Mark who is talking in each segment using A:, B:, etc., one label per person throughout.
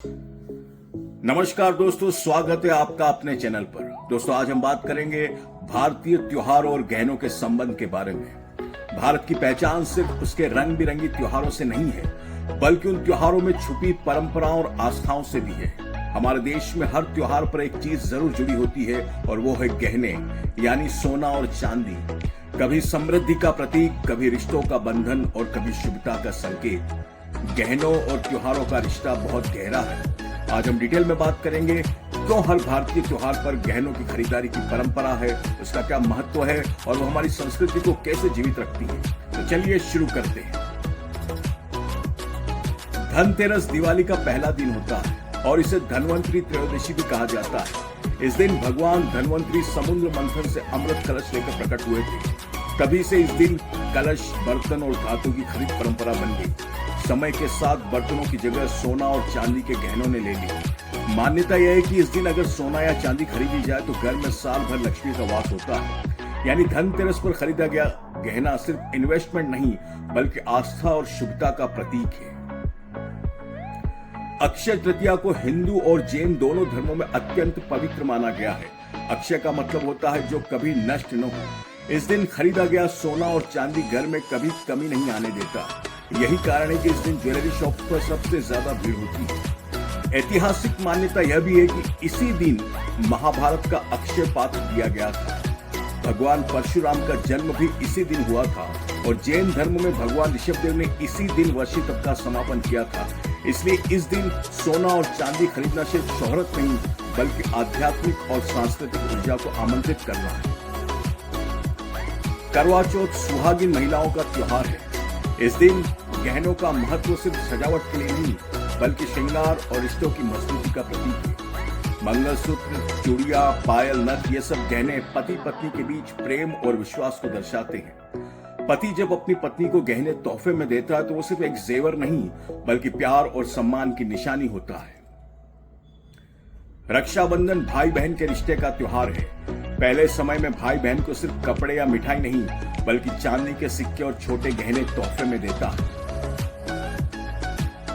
A: नमस्कार दोस्तों, स्वागत है आपका अपने चैनल पर। दोस्तों, आज हम बात करेंगे भारतीय त्योहारों और गहनों के संबंध के बारे में। भारत की पहचान सिर्फ उसके रंग बिरंगी त्योहारों से नहीं है, बल्कि उन त्योहारों में छुपी परंपराओं और आस्थाओं से भी है। हमारे देश में हर त्योहार पर एक चीज जरूर जुड़ी होती है और वो है गहने, यानी सोना और चांदी। कभी समृद्धि का प्रतीक, कभी रिश्तों का बंधन और कभी शुभता का संकेत। गहनों और त्योहारों का रिश्ता बहुत गहरा है। आज हम डिटेल में बात करेंगे क्यों हर भारतीय त्योहार पर गहनों की खरीदारी की परंपरा है, उसका क्या महत्व है और वो हमारी संस्कृति को कैसे जीवित रखती है। तो चलिए शुरू करते हैं। धनतेरस दिवाली का पहला दिन होता है और इसे धन्वंतरी त्रयोदशी भी कहा जाता है। इस दिन भगवान धन्वंतरी समुद्र मंथन से अमृत कलश लेकर प्रकट हुए थे। तभी से इस दिन कलश, बर्तन और धातु की खरीद परंपरा बन गई। समय के साथ बर्तनों की जगह सोना और चांदी के गहनों ने ले ली। मान्यता यह है कि इस दिन अगर सोना या चांदी खरीदी जाए तो घर में साल भर लक्ष्मी का वास होता है। यानी धनतेरस पर खरीदा गया गहना सिर्फ इन्वेस्टमेंट नहीं, बल्कि आस्था और शुभता का प्रतीक है। अक्षय तृतीया को हिंदू और जैन दोनों धर्मों में अत्यंत पवित्र माना गया है। अक्षय का मतलब होता है जो कभी नष्ट न हो। इस दिन खरीदा गया सोना और चांदी घर में कभी कमी नहीं आने देता। यही कारण है कि इस दिन ज्वेलरी शॉप पर सबसे ज्यादा भीड़ होती है। ऐतिहासिक मान्यता यह भी है कि इसी दिन महाभारत का अक्षय पात्र दिया गया था। भगवान परशुराम का जन्म भी इसी दिन हुआ था और जैन धर्म में भगवान ऋषभदेव ने इसी दिन वर्षी तप का समापन किया था। इसलिए इस दिन सोना और चांदी खरीदना सिर्फ शोहरत नहीं, बल्कि आध्यात्मिक और सांस्कृतिक ऊर्जा को आमंत्रित करना है। करवा चौथ सुहागिन महिलाओं का त्योहार है। इस दिन गहनों का महत्व सिर्फ सजावट के लिए नहीं, बल्कि श्रृंगार और रिश्तों की मजबूती का प्रतीक है। मंगलसूत्र, चूड़ियां, पायल, नथ, ये सब गहने पति पत्नी के बीच प्रेम और विश्वास को दर्शाते हैं। पति जब अपनी पत्नी को गहने तोहफे में देता है तो वो सिर्फ एक जेवर नहीं, बल्कि प्यार और सम्मान की निशानी होता है। रक्षाबंधन भाई बहन के रिश्ते का त्योहार है। पहले समय में भाई बहन को सिर्फ कपड़े या मिठाई नहीं, बल्कि चांदी के सिक्के और छोटे गहने तोहफे में देता है।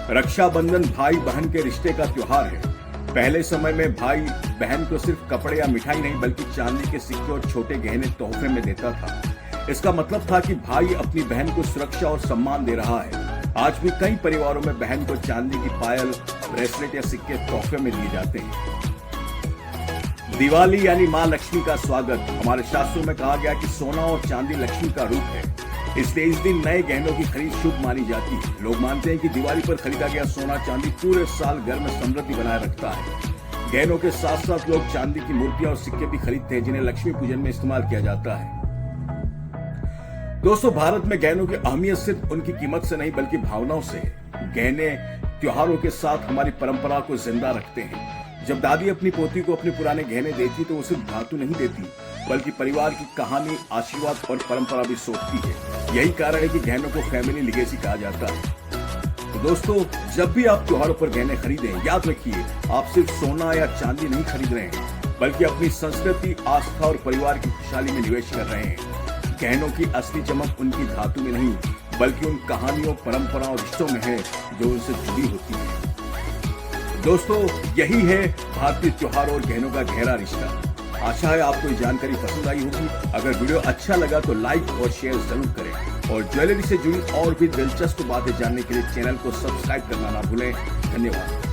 A: रक्षाबंधन भाई बहन के रिश्ते का त्योहार है। पहले समय में भाई बहन को सिर्फ कपड़े या मिठाई नहीं, बल्कि चांदी के सिक्के और छोटे गहने तोहफे में देता था। इसका मतलब था कि भाई अपनी बहन को सुरक्षा और सम्मान दे रहा है। आज भी कई परिवारों में बहन को चांदी की पायल, ब्रेसलेट या सिक्के तोहफे में दिए जाते हैं। दिवाली यानी मां लक्ष्मी का स्वागत। हमारे शास्त्रों में कहा गया कि सोना और चांदी लक्ष्मी का रूप है, इसलिए इस दिन नए गहनों की खरीद शुभ मानी जाती है। लोग मानते हैं कि दिवाली पर खरीदा गया सोना चांदी पूरे साल घर में समृद्धि बनाए रखता है। गहनों के साथ साथ लोग चांदी की मूर्तियां और सिक्के भी खरीदते हैं, जिन्हें लक्ष्मी पूजन में इस्तेमाल किया जाता है। दोस्तों, भारत में गहनों की अहमियत सिर्फ उनकी कीमत से नहीं, बल्कि भावनाओं से है। गहने त्योहारों के साथ हमारी परंपरा को जिंदा रखते हैं। जब दादी अपनी पोती को अपने पुराने गहने देती तो वो सिर्फ धातु नहीं देती, बल्कि परिवार की कहानी, आशीर्वाद और परंपरा भी सोचती है। यही कारण है कि गहनों को फैमिली लिगेसी कहा जाता है। तो दोस्तों, जब भी आप त्योहारों पर गहने खरीदें, याद रखिए आप सिर्फ सोना या चांदी नहीं खरीद रहे हैं, बल्कि अपनी संस्कृति, आस्था और परिवार की खुशहाली में निवेश कर रहे हैं। गहनों की असली चमक उनकी धातु में नहीं, बल्कि उन कहानियों, परंपराओं और रिश्तों में है जो उनसे जुड़ी होती है। दोस्तों, यही है भारतीय त्योहारों और गहनों का गहरा रिश्ता। आशा है आपको ये जानकारी पसंद आई होगी। अगर वीडियो अच्छा लगा तो लाइक और शेयर जरूर करें और ज्वेलरी से जुड़ी और भी दिलचस्प बातें जानने के लिए चैनल को सब्सक्राइब करना ना भूलें। धन्यवाद।